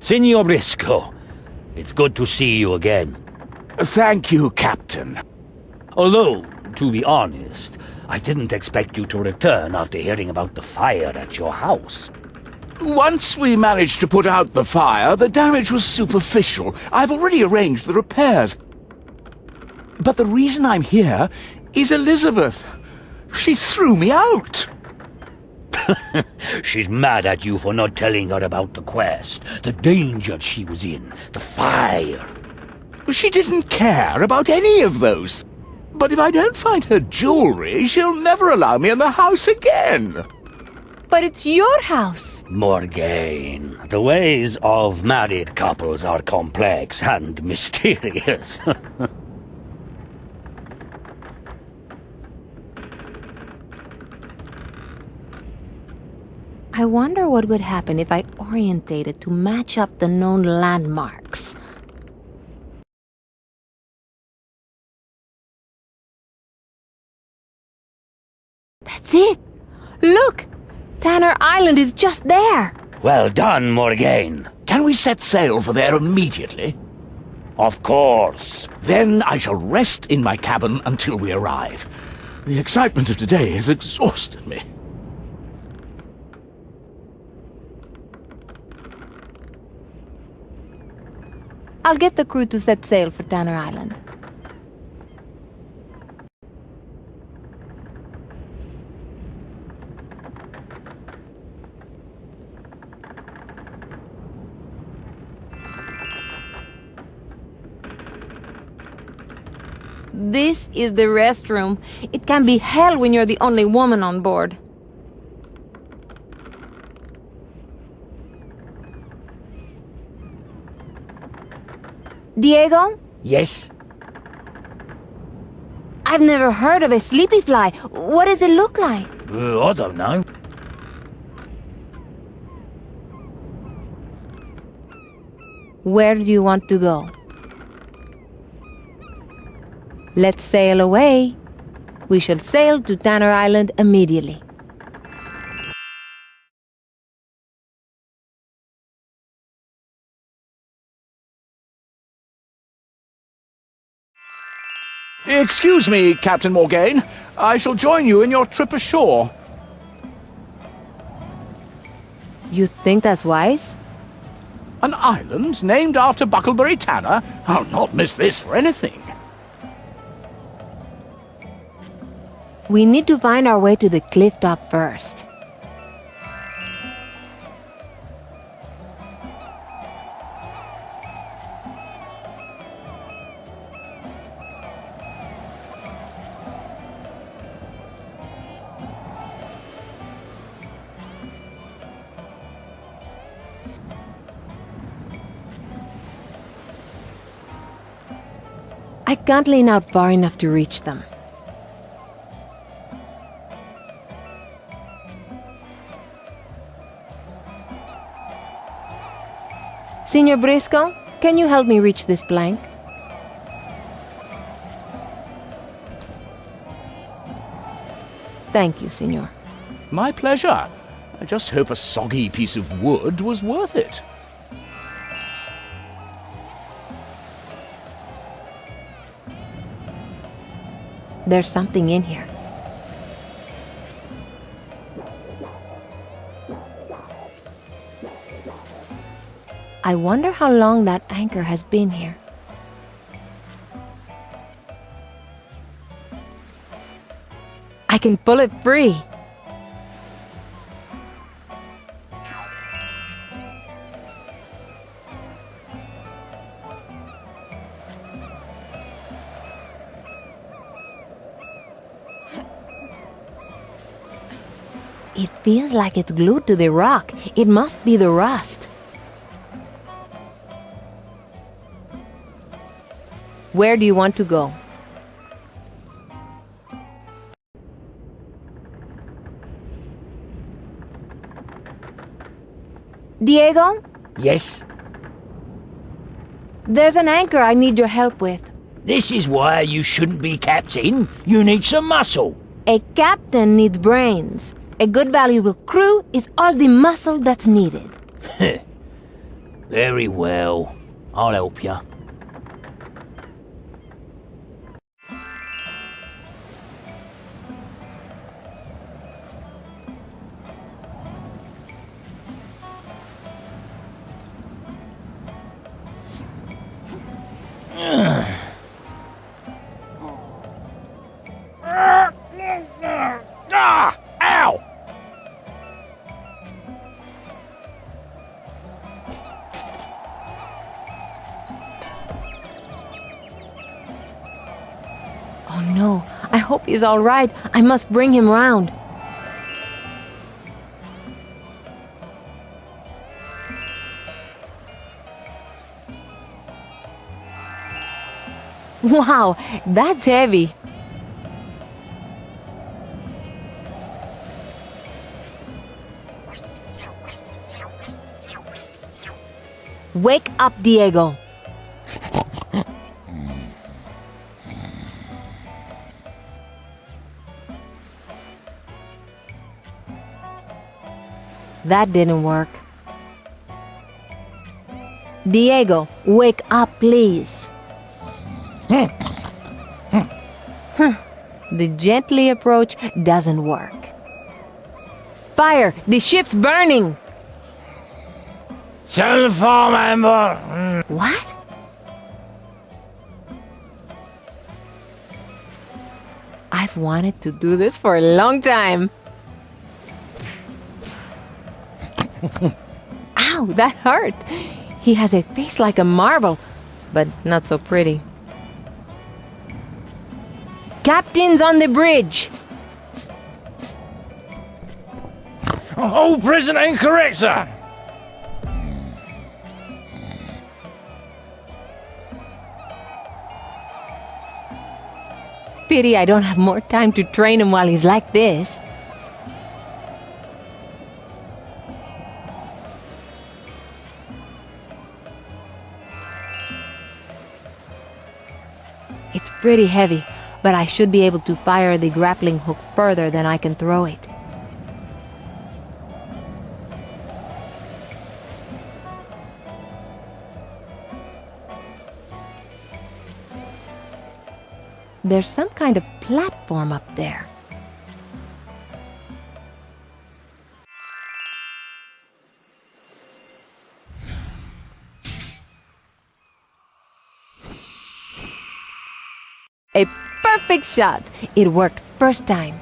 Signor Briscoe, it's good to see you again. Thank you, Captain. Although, to be honest, I didn't expect you to return after hearing about the fire at your house. Once we managed to put out the fire, the damage was superficial. I've already arranged the repairs. But the reason I'm here is Elizabeth. She threw me out. She's mad at you for not telling her about the quest, the danger she was in, the fire. She didn't care about any of those. But if I don't find her jewelry, she'll never allow me in the house again. But it's your house. Morgane, the ways of married couples are complex and mysterious. I wonder what would happen if I orientated to match up the known landmarks. That's it! Look! Tanner Island is just there! Well done, Morgane. Can we set sail for there immediately? Of course. Then I shall rest in my cabin until we arrive. The excitement of today has exhausted me. I'll get the crew to set sail for Tanner Island. This is the restroom. It can be hell when you're the only woman on board. Diego? Yes? I've never heard of a sleepy fly. What does it look like? I don't know. Where do you want to go? Let's sail away. We shall sail to Tanner Island immediately. Excuse me, Captain Morgane. I shall join you in your trip ashore. You think that's wise? An island named after Bucklebury Tanner? I'll not miss this for anything. We need to find our way to the cliff top first. I can't lean out far enough to reach them. Senor Briscoe, can you help me reach this plank? Thank you, senor. My pleasure. I just hope a soggy piece of wood was worth it. There's something in here. I wonder how long that anchor has been here. I can pull it free. It feels like it's glued to the rock. It must be the rust. Where do you want to go? Diego? Yes? There's an anchor I need your help with. This is why you shouldn't be captain. You need some muscle. A captain needs brains. A good valuable crew is all the muscle that's needed. Very well. I'll help you. Ah! Ow! Oh no, I hope he's all right. I must bring him round. Wow, that's heavy. Wake up, Diego. That didn't work. Diego, wake up, please. The gently approach doesn't work. Fire! The ship's burning! What? I've wanted to do this for a long time. Ow, that hurt. He has a face like a marble, but not so pretty. Captain's on the bridge. Oh, prisoner incorrect, sir. Pity I don't have more time to train him while he's like this. It's pretty heavy, but I should be able to fire the grappling hook further than I can throw it. There's some kind of platform up there. A perfect shot! It worked first time.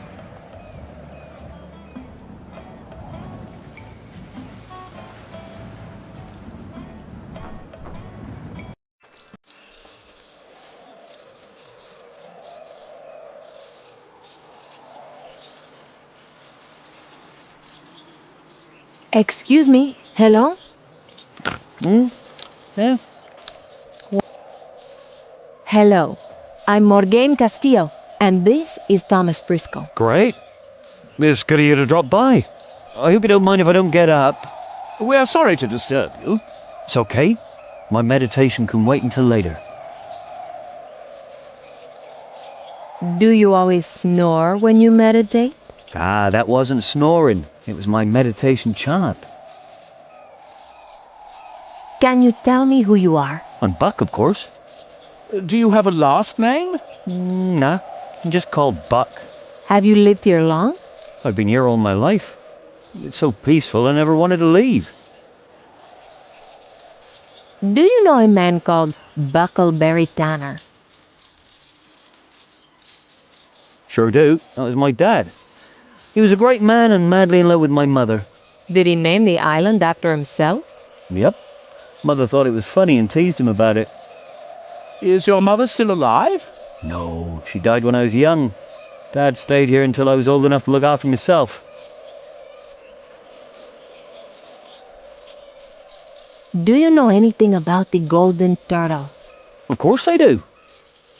Excuse me, hello? Yeah? Hello, I'm Morgane Castillo, and this is Thomas Briscoe. Great. It's good of you to drop by. I hope you don't mind if I don't get up. We're sorry to disturb you. It's okay. My meditation can wait until later. Do you always snore when you meditate? Ah, that wasn't snoring. It was my meditation chant. Can you tell me who you are? I'm Buck, of course. Do you have a last name? Nah, I'm just called Buck. Have you lived here long? I've been here all my life. It's so peaceful I never wanted to leave. Do you know a man called Buckleberry Tanner? Sure do. That was my dad. He was a great man and madly in love with my mother. Did he name the island after himself? Yep. Mother thought it was funny and teased him about it. Is your mother still alive? No, she died when I was young. Dad stayed here until I was old enough to look after myself. Do you know anything about the golden turtle? Of course I do.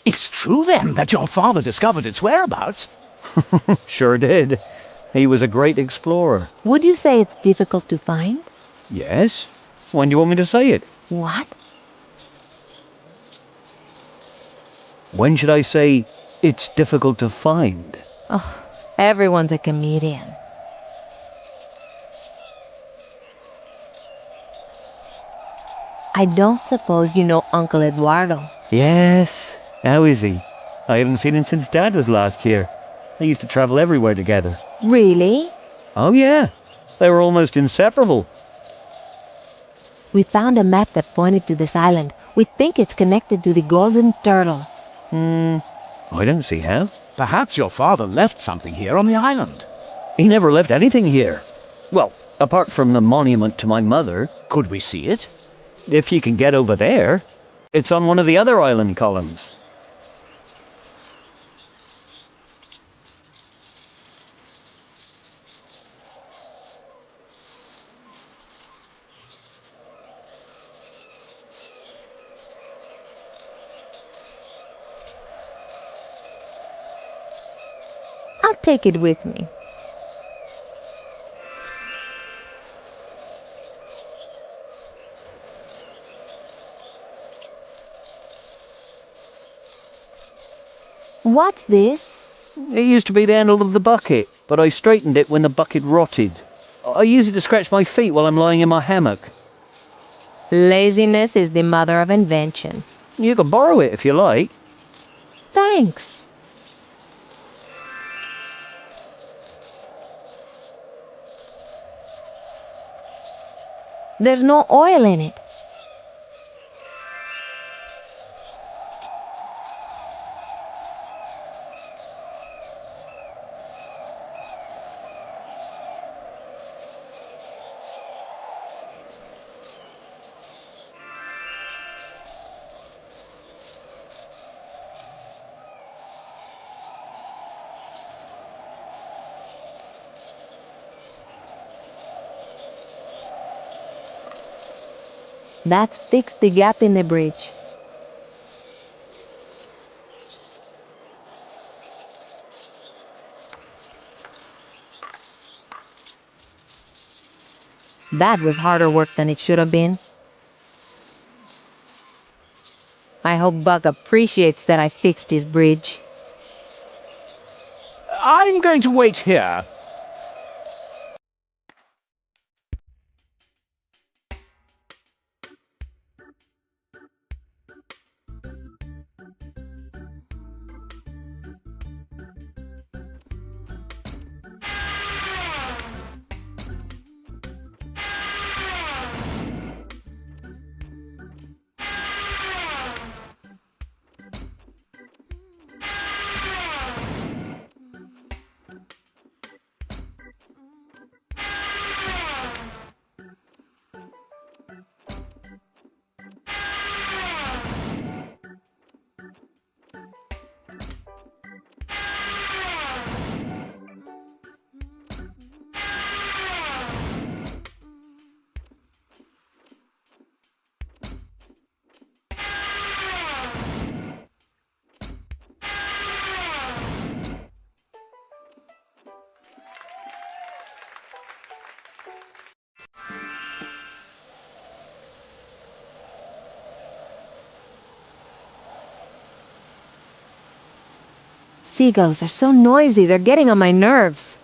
It's true then that your father discovered its whereabouts? Sure did. He was a great explorer. Would you say it's difficult to find? Yes? When do you want me to say it? What? When should I say it's difficult to find? Oh, everyone's a comedian. I don't suppose you know Uncle Eduardo. Yes. How is he? I haven't seen him since Dad was last here. They used to travel everywhere together. Really? Oh yeah. They were almost inseparable. We found a map that pointed to this island. We think it's connected to the Golden Turtle. I don't see how. Perhaps your father left something here on the island. He never left anything here. Well, apart from the monument to my mother. Could we see it? If you can get over there. It's on one of the other island columns. I'll take it with me. What's this? It used to be the handle of the bucket, but I straightened it when the bucket rotted. I use it to scratch my feet while I'm lying in my hammock. Laziness is the mother of invention. You can borrow it if you like. Thanks. There's no oil in it. That's fixed the gap in the bridge. That was harder work than it should have been. I hope Buck appreciates that I fixed his bridge. I'm going to wait here. Seagulls are so noisy, they're getting on my nerves.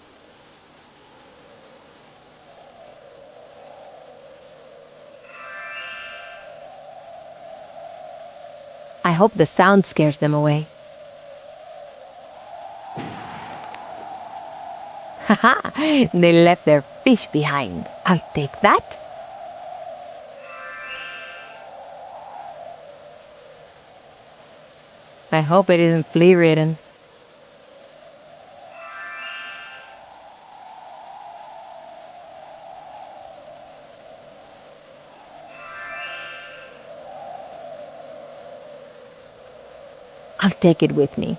I hope the sound scares them away. Haha, they left their fish behind. I'll take that. I hope it isn't flea-ridden. I'll take it with me.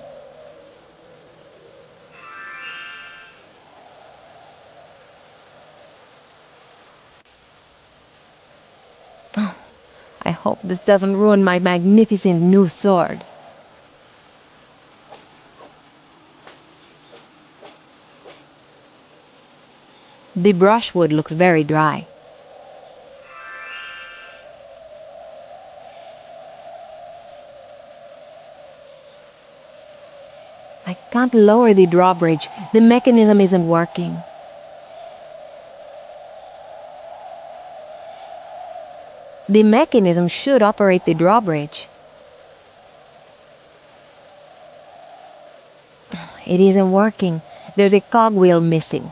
Oh, I hope this doesn't ruin my magnificent new sword. The brushwood looks very dry. I can't lower the drawbridge. The mechanism isn't working. The mechanism should operate the drawbridge. It isn't working. There's a cogwheel missing.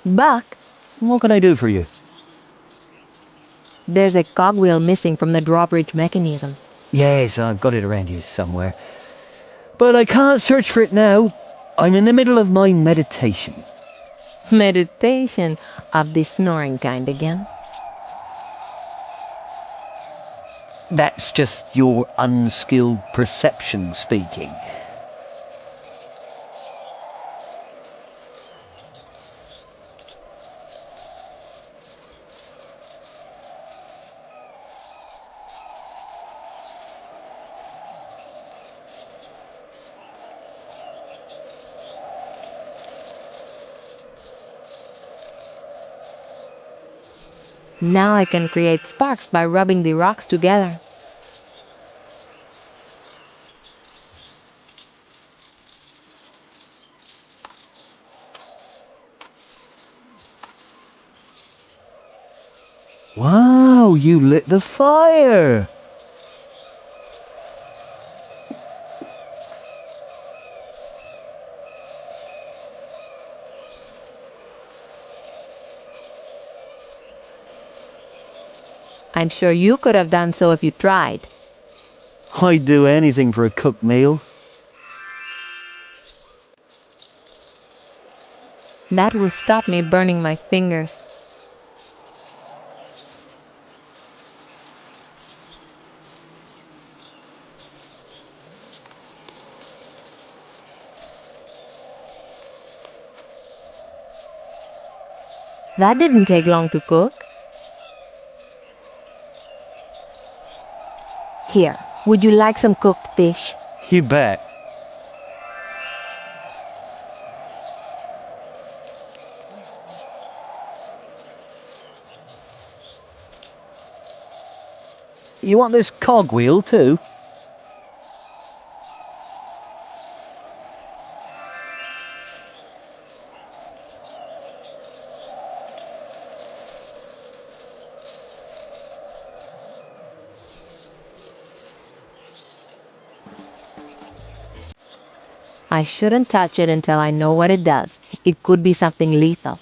Buck, What can I do for you? there's a cogwheel missing from the drawbridge mechanism. Yes, I've got it around here somewhere. But I can't search for it now. I'm in the middle of my meditation. Meditation of the snoring kind again. That's just your unskilled perception speaking. Now I can create sparks by rubbing the rocks together. Wow, you lit the fire! I'm sure you could have done so if you tried. I'd do anything for a cooked meal. That will stop me burning my fingers. That didn't take long to cook. Here, would you like some cooked fish? You bet. You want this cogwheel too? I shouldn't touch it until I know what it does. It could be something lethal.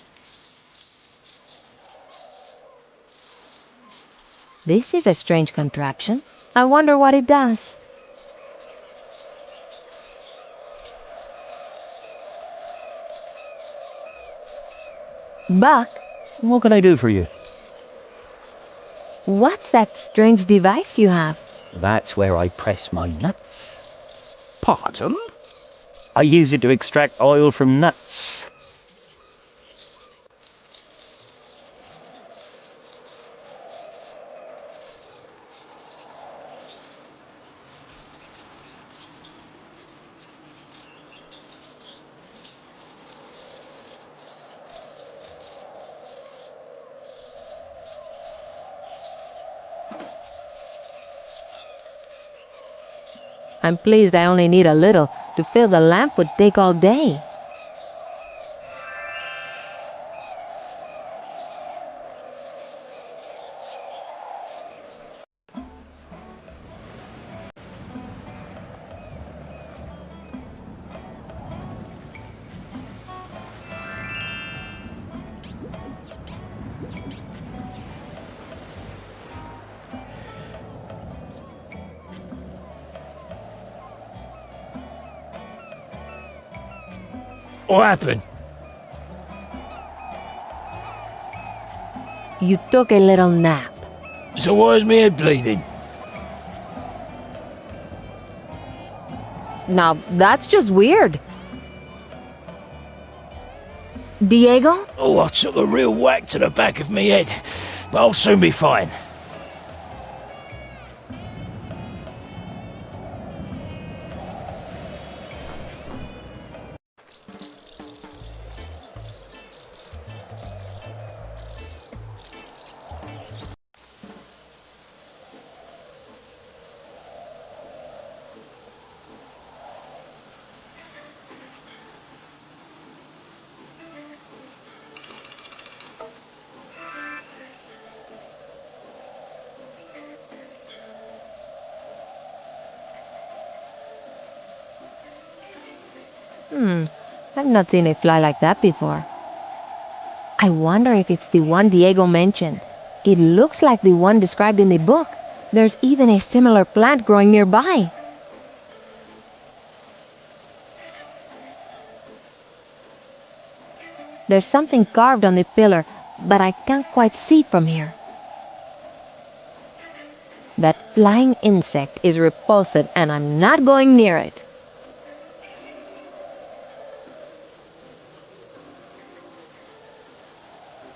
This is a strange contraption. I wonder what it does. Buck, What can I do for you? what's that strange device you have? That's where I press my nuts. Pardon? I use it to extract oil from nuts. I'm pleased I only need a little. To fill the lamp would take all day. What happened? You took a little nap. So why is my head bleeding? Now, that's just weird. Diego? Oh, I took a real whack to the back of my head, but I'll soon be fine. I've not seen a fly like that before. I wonder if it's the one Diego mentioned. It looks like the one described in the book. There's even a similar plant growing nearby. There's something carved on the pillar, but I can't quite see from here. That flying insect is repulsive, and I'm not going near it.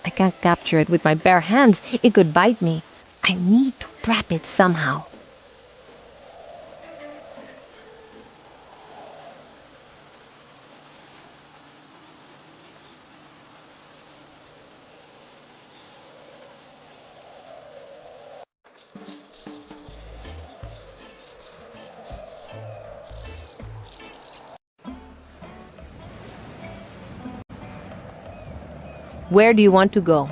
I can't capture it with my bare hands. It could bite me. I need to trap it somehow. Where do you want to go?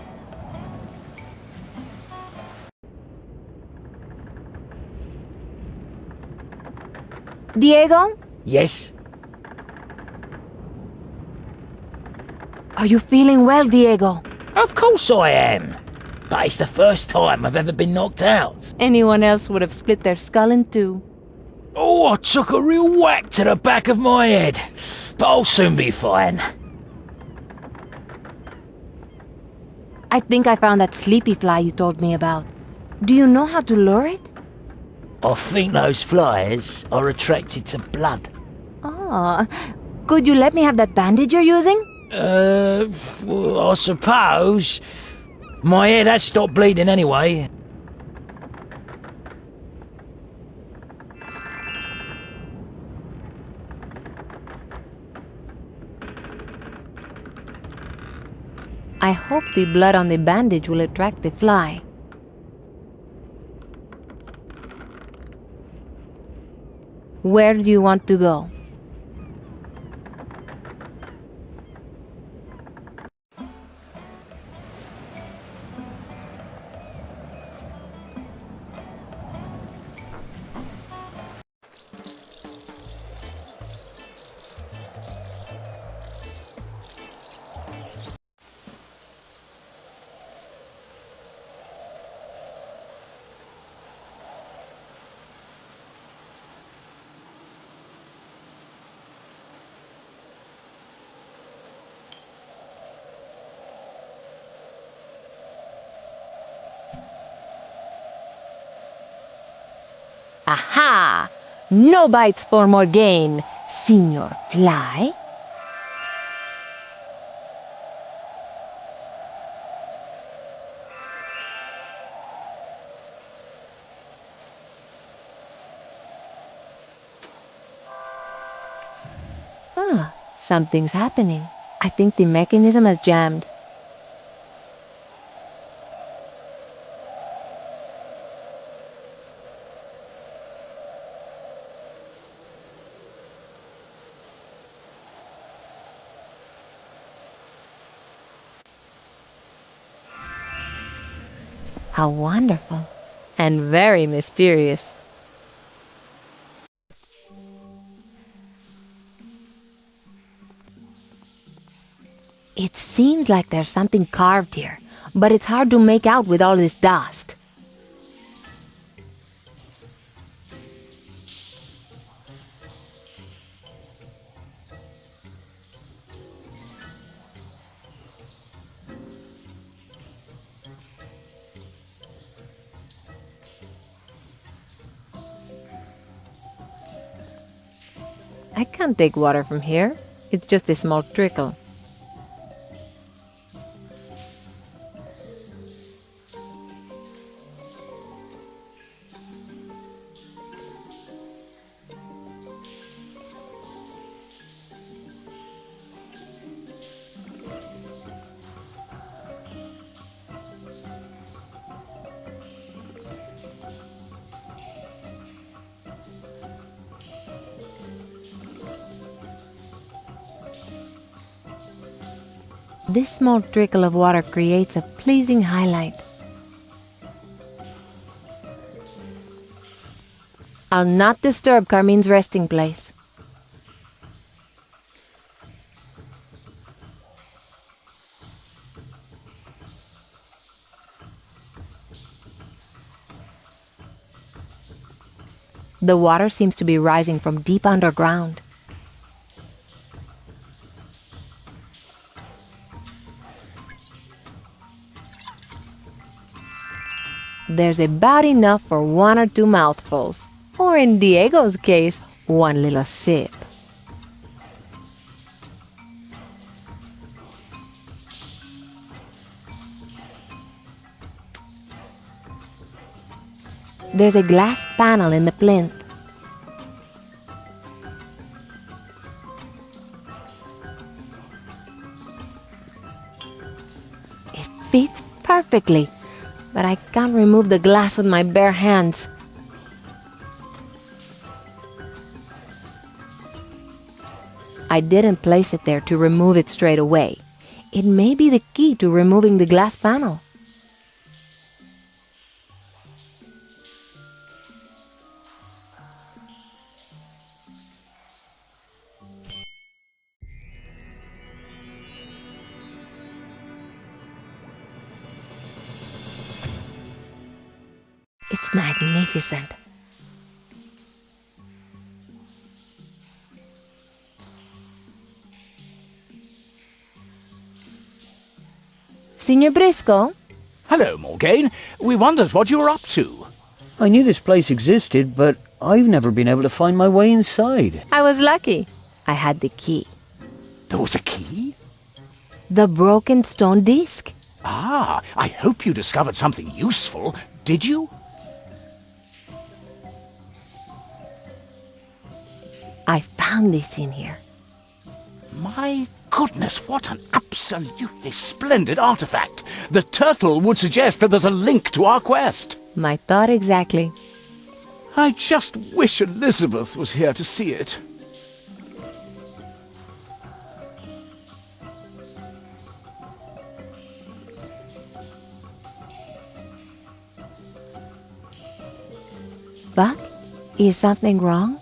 Diego? Yes? Are you feeling well, Diego? Of course I am. But it's the first time I've ever been knocked out. Anyone else would have split their skull in two. Oh, I took a real whack to the back of my head. But I'll soon be fine. I think I found that sleepy fly you told me about. Do you know how to lure it? I think those flies are attracted to blood. Oh, could you let me have that bandage you're using? Well, I suppose. My head has stopped bleeding anyway. I hope the blood on the bandage will attract the fly. Where do you want to go? Aha! No bites for Morgane, Signor Fly. Something's happening. I think the mechanism has jammed. How wonderful and very mysterious. It seems like there's something carved here, but it's hard to make out with all this dust. I can't take water from here. It's just a small trickle. This small trickle of water creates a pleasing highlight. I'll not disturb Carmine's resting place. The water seems to be rising from deep underground. There's about enough for 1 or 2 mouthfuls, or in Diego's case, 1 little sip. There's a glass panel in the plinth. It fits perfectly, but I can't remove the glass with my bare hands. I didn't place it there to remove it straight away. It may be the key to removing the glass panel. It's magnificent. Signor Briscoe? Hello, Morgane. We wondered what you were up to. I knew this place existed, but I've never been able to find my way inside. I was lucky. I had the key. There was a key? The broken stone disc. Ah, I hope you discovered something useful. Did you? I found this in here. My goodness, what an absolutely splendid artifact. The turtle would suggest that there's a link to our quest. My thought exactly. I just wish Elizabeth was here to see it. Buck, is something wrong?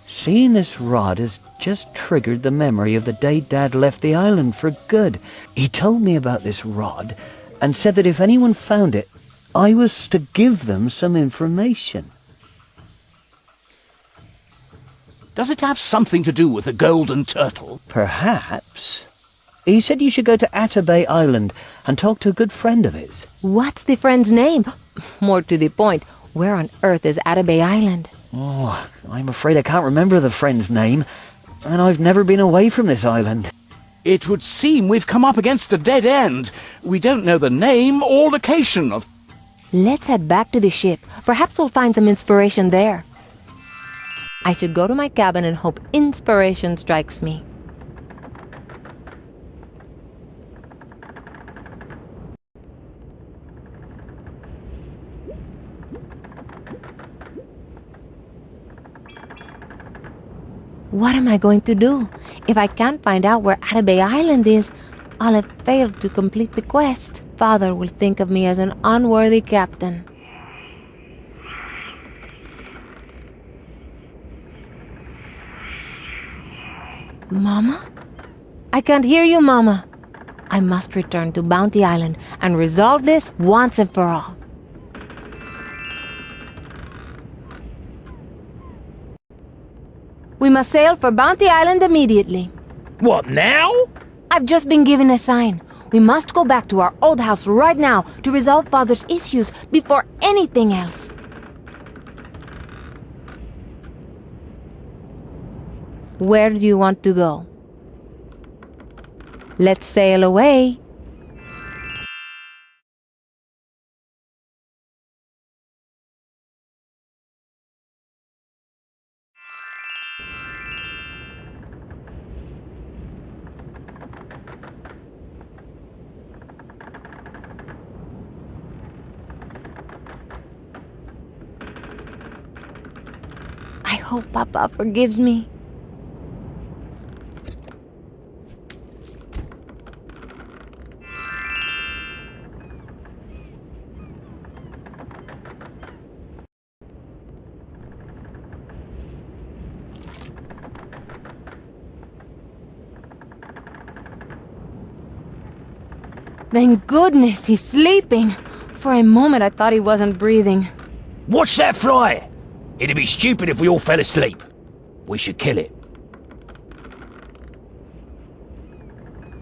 Seeing this rod has just triggered the memory of the day Dad left the island for good. He told me about this rod and said that if anyone found it, I was to give them some information. Does it have something to do with the golden turtle? Perhaps. He said you should go to Atabay Island and talk to a good friend of his. What's the friend's name? More to the point, where on earth is Atabay Island? Oh, I'm afraid I can't remember the friend's name, and I've never been away from this island. It would seem we've come up against a dead end. We don't know the name or location of... Let's head back to the ship. Perhaps we'll find some inspiration there. I should go to my cabin and hope inspiration strikes me. What am I going to do? If I can't find out where Atabay Island is, I'll have failed to complete the quest. Father will think of me as an unworthy captain. Mama? I can't hear you, Mama. I must return to Bounty Island and resolve this once and for all. We must sail for Bounty Island immediately. What, now? I've just been given a sign. We must go back to our old house right now to resolve Father's issues before anything else. Where do you want to go? Let's sail away. I hope Papa forgives me. Thank goodness he's sleeping. For a moment I thought he wasn't breathing. Watch that fly! It'd be stupid if we all fell asleep. We should kill it.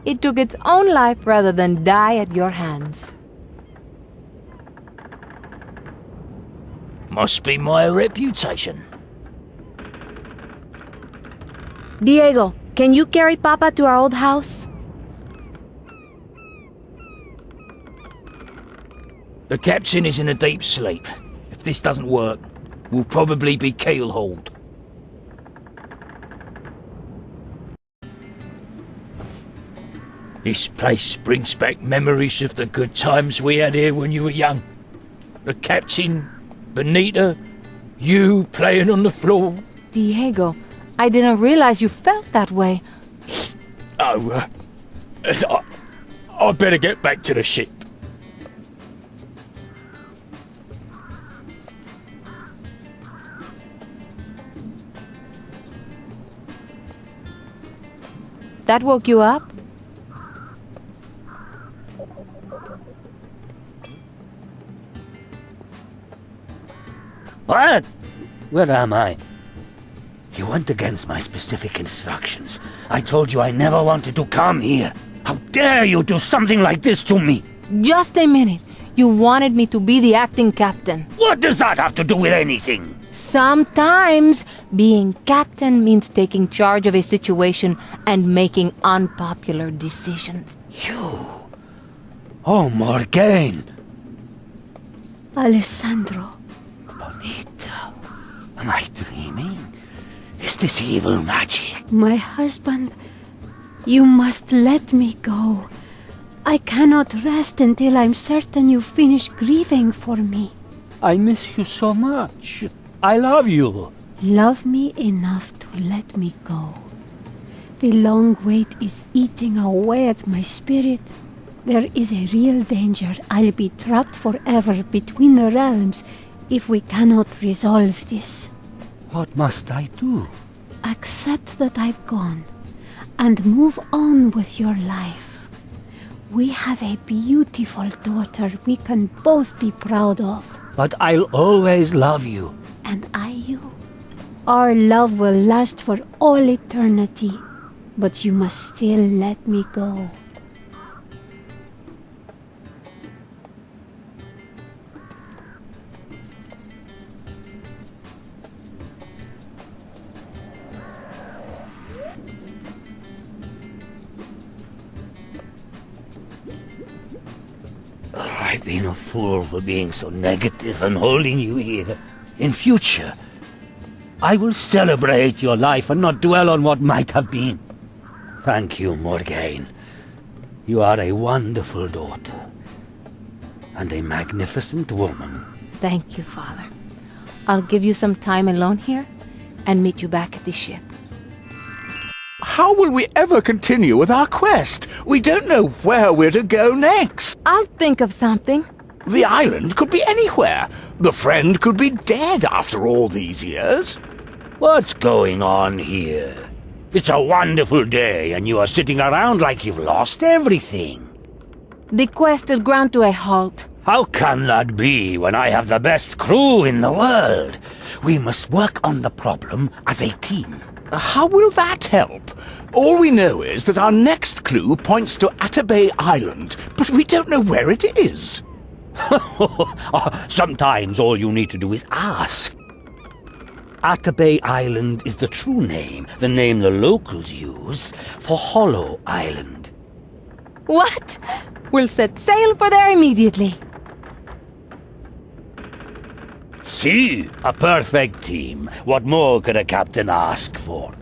It took its own life rather than die at your hands. Must be my reputation. Diego, can you carry Papa to our old house? The captain is in a deep sleep. If this doesn't work, we'll probably be keel-hauled. This place brings back memories of the good times we had here when you were young. The captain, Benita, you playing on the floor. Diego, I didn't realize you felt that way. Oh, I better get back to the ship. That woke you up? What? Where am I? You went against my specific instructions. I told you I never wanted to come here. How dare you do something like this to me? Just a minute. You wanted me to be the acting captain. What does that have to do with anything? Sometimes being captain means taking charge of a situation and making unpopular decisions. You? Oh, Morgane. Alessandro. Bonita. Am I dreaming? Is this evil magic? My husband, you must let me go. I cannot rest until I'm certain you finish grieving for me. I miss you so much. I love you. Love me enough to let me go. The long wait is eating away at my spirit. There is a real danger I'll be trapped forever between the realms if we cannot resolve this. What must I do? Accept that I've gone and move on with your life. We have a beautiful daughter we can both be proud of. But I'll always love you. And I you. Our love will last for all eternity, but you must still let me go. I've been a fool for being so negative and holding you here. In future, I will celebrate your life and not dwell on what might have been. Thank you, Morgane. You are a wonderful daughter. And a magnificent woman. Thank you, Father. I'll give you some time alone here and meet you back at the ship. How will we ever continue with our quest? We don't know where we're to go next. I'll think of something. The island could be anywhere. The friend could be dead after all these years. What's going on here? It's a wonderful day and you are sitting around like you've lost everything. The quest has ground to a halt. How can that be when I have the best crew in the world? We must work on the problem as a team. How will that help? All we know is that our next clue points to Atabey Island, but we don't know where it is. Sometimes all you need to do is ask. Atabey Island is the true name, the name the locals use for Hollow Island. What? We'll set sail for there immediately. See, a perfect team. What more could a captain ask for?